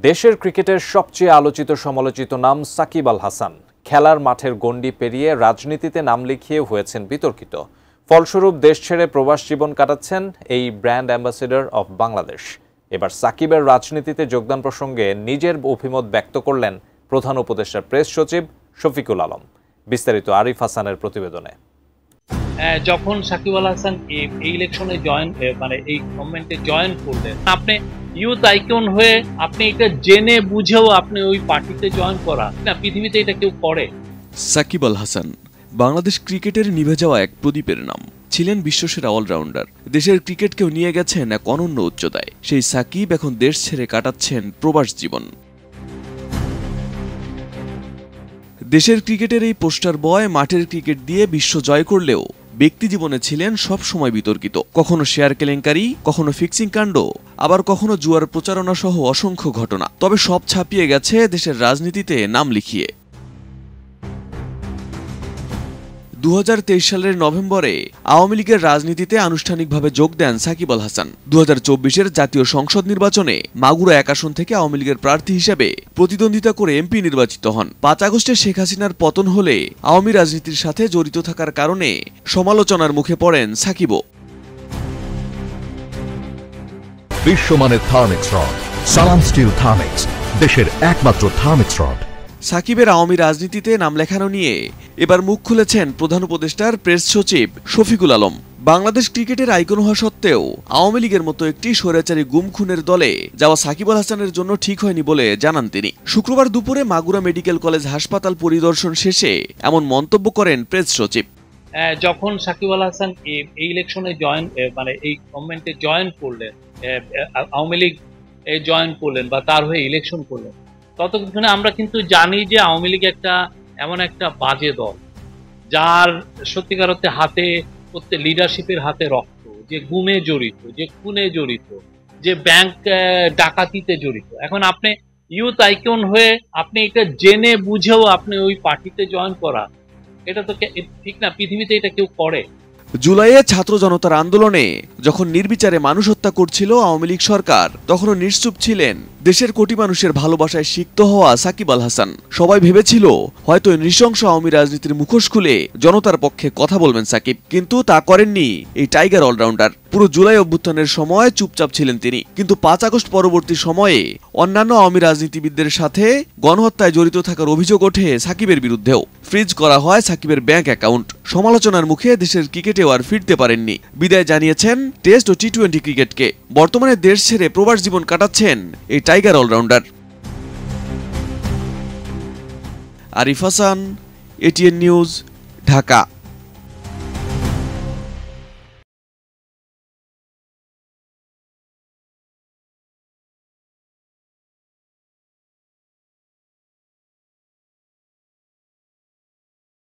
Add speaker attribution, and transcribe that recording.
Speaker 1: দেশের ক্রিকেটের সবচেয়ে আলোচিত সমালোচিত নাম সাকিব আল হাসান। খেলার মাঠের গণ্ডি পেরিয়ে রাজনীতিতে নাম লিখিয়ে হয়েছেন বিতর্কিত। ফলস্বরূপ দেশ ছেড়ে প্রবাস জীবন কাটাচ্ছেন এই ব্র্যান্ড অ্যাম্বাসেডর অফ বাংলাদেশ। এবার সাকিবের রাজনীতিতে যোগদান প্রসঙ্গে নিজের অভিমত ব্যক্ত করলেন প্রধান উপদেষ্টার প্রেস সচিব শফিকুল আলম। বিস্তারিত আরিফ হাসানের প্রতিবেদনে।
Speaker 2: যখন সাকিব আল হাসান এই ইলেকশনে এই গভর্নমেন্টে জয়েন করলেন, আপনি ইউথ আইকন হয়ে আপনি এটা জেনে বুঝেও আপনি ওই পার্টিতে জয়েন করা না, পৃথিবীতে এটা কেউ করে।
Speaker 3: সাকিব আল হাসান বাংলাদেশ ক্রিকেটের নিভে যাওয়া এক প্রদীপের নাম। ছিলেন বিশ্বসেরা অলরাউন্ডার। দেশের ক্রিকেটকেও নিয়ে গেছেন এক অনন্য উচ্চতায়। সেই সাকিব এখন দেশ ছেড়ে কাটাচ্ছেন প্রবাস জীবন। দেশের ক্রিকেটের এই পোস্টার বয় মাঠের ক্রিকেট দিয়ে বিশ্ব জয় করলেও ব্যক্তি জীবনে ছিলেন সব সময় বিতর্কিত। কখনো শেয়ার কেলেঙ্কারি, কখনো ফিক্সিং কাণ্ড, আবার কখনো জুয়ার প্রচারণা সহ অসংখ্য ঘটনা। তবে সব ছাপিয়ে গেছে দেশের রাজনীতিতে নাম লিখিয়ে। 2023 সালের নভেম্বরে আওয়ামী লীগের রাজনীতিতে আনুষ্ঠানিকভাবে যোগ দেন সাকিব আল হাসান। 2024-এর জাতীয় সংসদ নির্বাচনে মাগুরা 1 আসন থেকে আওয়ামী লীগের প্রার্থী হিসেবে প্রতিদ্বন্দ্বিতা করে এমপি নির্বাচিত হন। 5 আগস্টে শেখ হাসিনার পতন হলে আওয়ামী রাজনীতির সাথে জড়িত থাকার কারণে সমালোচনার মুখে পড়েন সাকিবও।
Speaker 4: বিশ্বমানের থার্মিক্স রড, সালাম স্টিল থার্মিক্স, দেশের একমাত্র থার্মিক্স রড।
Speaker 3: সাকিবের আওয়ামী রাজনীতিতে নাম লেখানো নিয়ে এবার মুখ খুলেছেন প্রধান উপদেষ্টার প্রেস সচিব শফিকুল আলম। বাংলাদেশ ক্রিকেটের আইকন হওয়া সত্ত্বেও আওয়ামী লীগের মতো একটি স্বৈরাচারী গুম খুনের দলে যাওয়া সাকিব আল হাসানের জন্য ঠিক হয়নি বলে জানান তিনি। শুক্রবার দুপুরে মাগুরা মেডিকেল কলেজ হাসপাতাল পরিদর্শন শেষে এমন মন্তব্য করেন প্রেস সচিব।
Speaker 2: যখন সাকিব আল হাসান এই ইলেকশনে এই গভর্নমেন্টে জয়েন করলেন, আওয়ামী লীগ জয়েন করলেন বা তার হয়ে ইলেকশন করলেন, ততক্ষণে আমরা কিন্তু জানি যে আওয়ামী লীগ এমন একটা বাজে দল, যার সত্যিকার অর্থে হাতে প্রত্যেক লিডারশিপের হাতে রক্ত, যে গুমে জড়িত, যে খুনে জড়িত, যে ব্যাংক ডাকাতিতে জড়িত। এখন আপনি ইউথ আইকন হয়ে আপনি এটা জেনে বুঝেও আপনি ওই পার্টিতে জয়েন করা, এটা তো ঠিক না, পৃথিবীতে এটা কেউ করে।
Speaker 3: জুলাইয়ে ছাত্র জনতার আন্দোলনে যখন নির্বিচারে মানুষ হত্যা করছিল আওয়ামী লীগ সরকার, তখনও নিশ্চুপ ছিলেন দেশের কোটি মানুষের ভালোবাসায় সিক্ত হওয়া সাকিব আল হাসান। সবাই ভেবেছিল হয়তো নৃশংস আওয়ামী রাজনীতির মুখোশ খুলে জনতার পক্ষে কথা বলবেন সাকিব, কিন্তু তা করেননি এই টাইগার অলরাউন্ডার। পুরো জুলাই অভ্যুত্থানের সময় চুপচাপ ছিলেন তিনি, কিন্তু 5 আগস্ট পরবর্তী সময়ে অন্যান্য আওয়ামী রাজনীতিবিদদের সাথে গণহত্যায় জড়িত থাকার অভিযোগ ওঠে সাকিবের বিরুদ্ধেও। ফ্রিজ করা হয় সাকিবের ব্যাংক অ্যাকাউন্ট। সমালোচনার মুখে দেশের ক্রিকেটেও আর ফিরতে পারেননি। বিদায় জানিয়েছেন টেস্ট ও টি-20 ক্রিকেটকে। বর্তমানে দেশ ছেড়ে প্রবাস জীবন কাটাচ্ছেন এই tiger allrounder. Arif Hasan, ATN news, Dhaka.